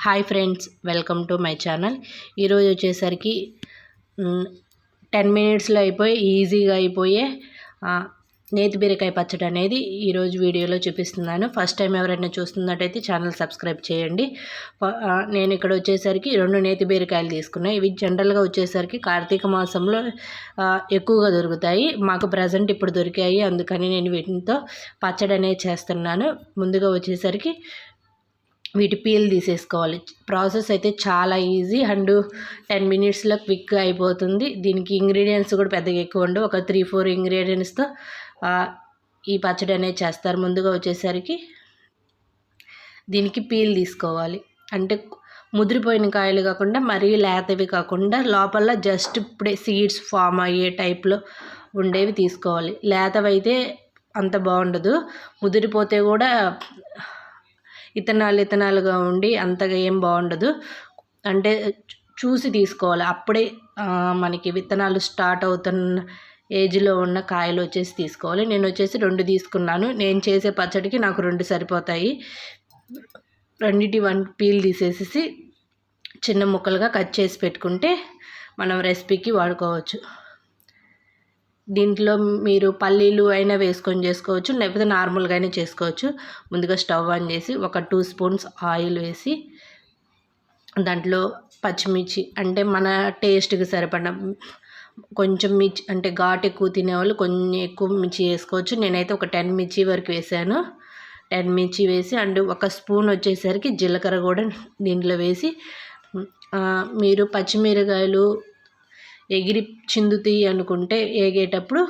Hi friends, welcome to my channel. ఈరోజు వచ్చేసరికి 10 మినిట్స్లో ఈజీగా అయిపోయే నేతి బీరకాయ పచ్చడి అనేది ఈరోజు వీడియోలో చూపిస్తున్నాను. ఫస్ట్ టైం ఎవరైనా చూస్తున్నట్టయితే ఛానల్ సబ్స్క్రైబ్ చేయండి. నేను ఇక్కడ వచ్చేసరికి 2 నేతి బీరకాయలు తీసుకున్నాను. ఇవి జనరల్గా వచ్చేసరికి కార్తీక మాసంలో ఎక్కువగా దొరుకుతాయి. మాకు ప్రజెంట్ ఇప్పుడు దొరికాయి, అందుకని నేను వీటితో పచ్చడి అనేది చేస్తున్నాను. ముందుగా వచ్చేసరికి వీటి పీల్ తీసేసుకోవాలి. ప్రాసెస్ అయితే చాలా ఈజీ అండ్ 10 మినిట్స్లో క్విక్గా అయిపోతుంది. దీనికి ఇంగ్రీడియంట్స్ కూడా పెద్దగా ఎక్కువ ఉండవు. ఒక 3-4 ఇంగ్రీడియంట్స్తో ఈ పచ్చడి అనేది చేస్తారు. ముందుగా వచ్చేసరికి దీనికి పీల్ తీసుకోవాలి. అంటే ముదిరిపోయిన కాయలు కాకుండా మరీ లేతవి కాకుండా లోపల జస్ట్ ఇప్పుడే సీడ్స్ ఫామ్ అయ్యే టైప్లో ఉండేవి తీసుకోవాలి. లేతవైతే అంత బాగుండదు, ముదిరిపోతే కూడా ఇతనాలుగా ఉండి అంతగా ఏం బాగుండదు. అంటే చూసి తీసుకోవాలి. అప్పుడే మనకి విత్తనాలు స్టార్ట్ అవుతున్న ఏజ్లో ఉన్న కాయలు వచ్చేసి తీసుకోవాలి. నేను వచ్చేసి 2 తీసుకున్నాను. నేను చేసే పచ్చడికి నాకు 2 సరిపోతాయి. రెండిటి 1 పీల్ తీసేసి చిన్న ముక్కలుగా కట్ చేసి పెట్టుకుంటే మనం రెసిపీకి వాడుకోవచ్చు. దీంట్లో మీరు పల్లీలు అయినా వేసుకొని చేసుకోవచ్చు, లేకపోతే నార్మల్గా అయినా చేసుకోవచ్చు. ముందుగా స్టవ్ ఆన్ చేసి ఒక 2 స్పూన్స్ ఆయిల్ వేసి దాంట్లో పచ్చిమిర్చి, అంటే మన టేస్ట్కి సరిపడ, కొంచెం మిర్చి అంటే ఘాటు ఎక్కువ తినేవాళ్ళు కొంచెం ఎక్కువ మిర్చి వేసుకోవచ్చు. నేనైతే ఒక 10 మిర్చి వరకు వేసాను. 10 మిర్చి వేసి అండ్ 1 స్పూన్ వచ్చేసరికి జీలకర్ర కూడా దీంట్లో వేసి, మీరు పచ్చిమిరకాయలు ఎగిరి చిందుతాయి అనుకుంటే ఏగేటప్పుడు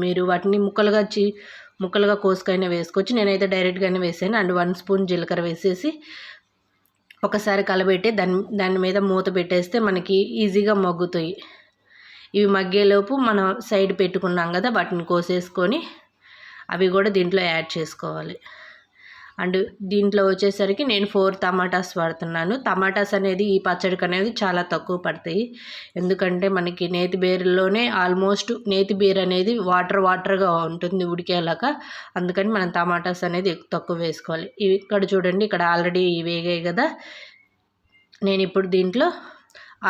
మీరు వాటిని ముక్కలుగా కోసుకైనా వేసుకోవచ్చు. నేనైతే డైరెక్ట్గానే వేసాను. అండ్ 1 స్పూన్ జీలకర్ర వేసేసి ఒకసారి కలబెట్టి దాని మీద మూత పెట్టేస్తే మనకి ఈజీగా మగ్గుతాయి. ఇవి మగ్గేలోపు మనం సైడ్ పెట్టుకున్నాం కదా, వాటిని కోసేసుకొని అవి కూడా దీంట్లో యాడ్ చేసుకోవాలి. అండ్ దీంట్లో వచ్చేసరికి నేను 4 టమాటాస్ వాడుతున్నాను. టమాటాస్ అనేది ఈ పచ్చడికి అనేది చాలా తక్కువ పడతాయి. ఎందుకంటే మనకి నేతి బీరలోనే ఆల్మోస్ట్ నేతి బీర అనేది వాటర్గా ఉంటుంది ఉడికేలాగా. అందుకని మనం టమాటాస్ అనేది తక్కువ వేసుకోవాలి. ఇవి ఇక్కడ చూడండి, ఇక్కడ ఆల్రెడీ వేగాయి కదా. నేను ఇప్పుడు దీంట్లో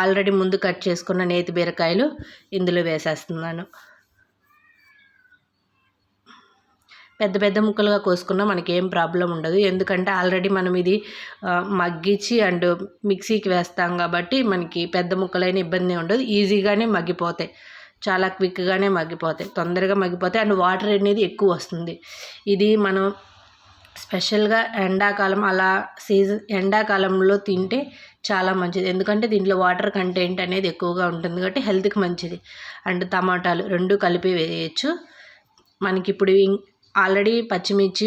ఆల్రెడీ ముందు కట్ చేసుకున్న నేతి బీరకాయలు ఇందులో వేసేస్తున్నాను. పెద్ద ముక్కలుగా కోసుకున్నా మనకి ఏం ప్రాబ్లం ఉండదు. ఎందుకంటే ఆల్రెడీ మనం ఇది మగ్గించి అండ్ మిక్సీకి వేస్తాం కాబట్టి మనకి పెద్ద ముక్కలైన ఇబ్బంది ఉండదు. ఈజీగానే మగ్గిపోతాయి, చాలా క్విక్గానే మగ్గిపోతాయి, తొందరగా మగ్గిపోతాయి. అండ్ వాటర్ అనేది ఎక్కువ వస్తుంది. ఇది మనం స్పెషల్గా ఎండాకాలం ఎండాకాలంలో తింటే చాలా మంచిది. ఎందుకంటే దీంట్లో వాటర్ కంటెంట్ అనేది ఎక్కువగా ఉంటుంది కాబట్టి హెల్త్కి మంచిది. అండ్ టమాటాలు 2 కలిపి వేయచ్చు. మనకి ఇప్పుడు ఆల్రెడీ పచ్చిమిర్చి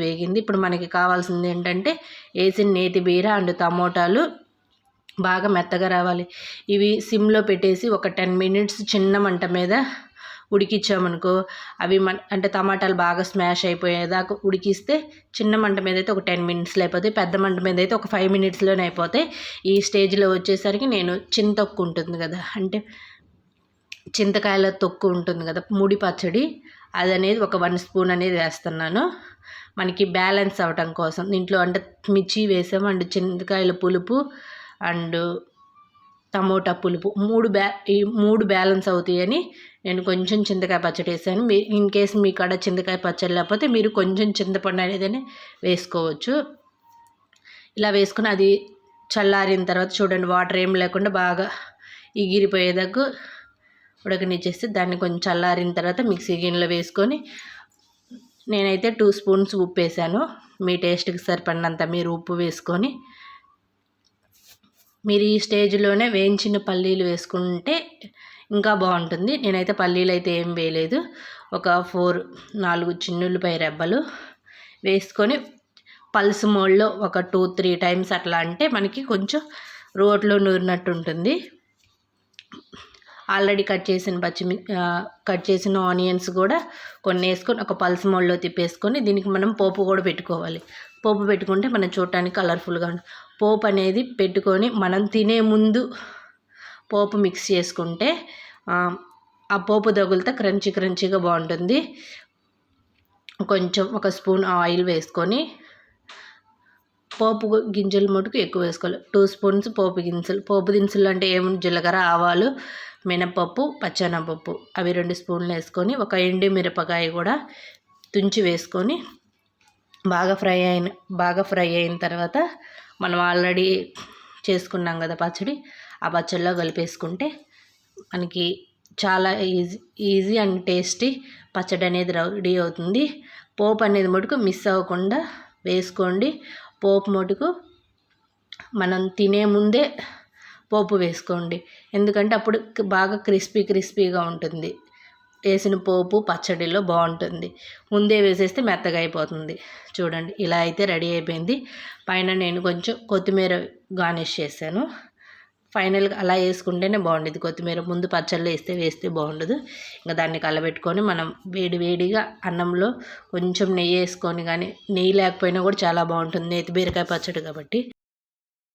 వేగింది. ఇప్పుడు మనకి కావాల్సింది ఏంటంటే వేసిన నేతి బీర అండ్ టమోటాలు బాగా మెత్తగా రావాలి. ఇవి సిమ్లో పెట్టేసి ఒక 10 మినిట్స్ చిన్న మంట మీద ఉడికించామనుకో, అవి అంటే టమాటాలు బాగా స్మాష్ అయిపోయేదాకా ఉడికిస్తే చిన్న మంట మీద అయితే ఒక 10 మినిట్స్లో అయిపోతాయి. పెద్ద మంట మీద అయితే ఒక 5 మినిట్స్లోనే అయిపోతాయి. ఈ స్టేజ్లో వచ్చేసరికి నేను చింతొక్కు ఉంటుంది కదా, అంటే చింతకాయల తొక్కు ఉంటుంది కదా, ముడి పచ్చడి, అది అనేది ఒక 1 స్పూన్ అనేది వేస్తున్నాను. మనకి బ్యాలెన్స్ అవ్వటం కోసం. దీంట్లో అంటే మిర్చి వేసాము అండ్ చింతకాయల పులుపు అండ్ టమోటా పులుపు ఈ 3 బ్యాలెన్స్ అవుతాయని నేను కొంచెం చింతకాయ పచ్చడి వేసాను. ఇన్ కేసు మీ కాడ చింతకాయ పచ్చడి లేకపోతే మీరు కొంచెం చింతపండు అనేది వేసుకోవచ్చు. ఇలా వేసుకుని అది చల్లారిన తర్వాత చూడండి, వాటర్ ఏం లేకుండా బాగా ఎగిరిపోయేదాకా ఉడకనిచ్చేసి దాన్ని కొంచెం చల్లారిన తర్వాత మిక్సీ గిన్నెలో వేసుకొని, నేనైతే 2 స్పూన్స్ ఉప్పు వేసాను. మీ టేస్ట్కి సరిపడినంత మీరు ఉప్పు వేసుకొని, మీరు ఈ స్టేజ్లోనే వేయించిన పల్లీలు వేసుకుంటే ఇంకా బాగుంటుంది. నేనైతే పల్లీలు అయితే ఏం వేయలేదు. ఒక 4 చిన్నుల్లిపాయ రెబ్బలు వేసుకొని పల్స్ మోడ్లో ఒక 2-3 టైమ్స్ అట్లా అంటే మనకి కొంచెం రోట్లో నూరినట్టు ఉంటుంది. ఆల్రెడీ కట్ చేసిన ఆనియన్స్ కూడా కొన్ని వేసుకొని ఒక పల్స్ మోడ్లో తిప్పేసుకొని దీనికి మనం పోపు కూడా పెట్టుకోవాలి. పోపు పెట్టుకుంటే మనం చూడటానికి కలర్ఫుల్గా ఉంటుంది. పోపు అనేది పెట్టుకొని మనం తినే ముందు పోపు మిక్స్ చేసుకుంటే ఆ పోపు తగులుతా క్రంచీగా బాగుంటుంది. కొంచెం 1 స్పూన్ ఆయిల్ వేసుకొని పోపు గింజలు మటుకు ఎక్కువ వేసుకోవాలి. 2 స్పూన్స్ పోపు దినుసులు అంటే ఏముంది, జీలకర్ర, ఆవాలు, మినపప్పు, పచ్చెనపప్పు అవి 2 స్పూన్లు వేసుకొని, ఒక ఎండు మిరపకాయ కూడా తుంచి వేసుకొని బాగా ఫ్రై అయిన తర్వాత మనం ఆల్రెడీ చేసుకున్నాం కదా పచ్చడి, ఆ పచ్చడిలో కలిపేసుకుంటే మనకి చాలా ఈజీ అండ్ టేస్టీ పచ్చడి అనేది రెడీ అవుతుంది. పోపు అనేది మటుకు మిస్ అవ్వకుండా వేసుకోండి. పోపు మటుకు మనం తినే ముందే పోపు వేసుకోండి, ఎందుకంటే అప్పుడు బాగా క్రిస్పీగా ఉంటుంది. వేసిన పోపు పచ్చడిలో బాగుంటుంది. ముందే వేసేస్తే మెత్తగా అయిపోతుంది. చూడండి, ఇలా అయితే రెడీ అయిపోయింది. పైన నేను కొంచెం కొత్తిమీర గార్నిష్ చేశాను. ఫైనల్గా అలా వేసుకుంటేనే బాగుండేది. కొత్తిమీర ముందు పచ్చళ్ళు వేస్తే బాగుండదు. ఇంకా దాన్ని కలబెట్టుకొని మనం వేడిగా అన్నంలో కొంచెం నెయ్యి వేసుకొని, కానీ నెయ్యి లేకపోయినా కూడా చాలా బాగుంటుంది. నేతి బీరకాయ పచ్చడి కాబట్టి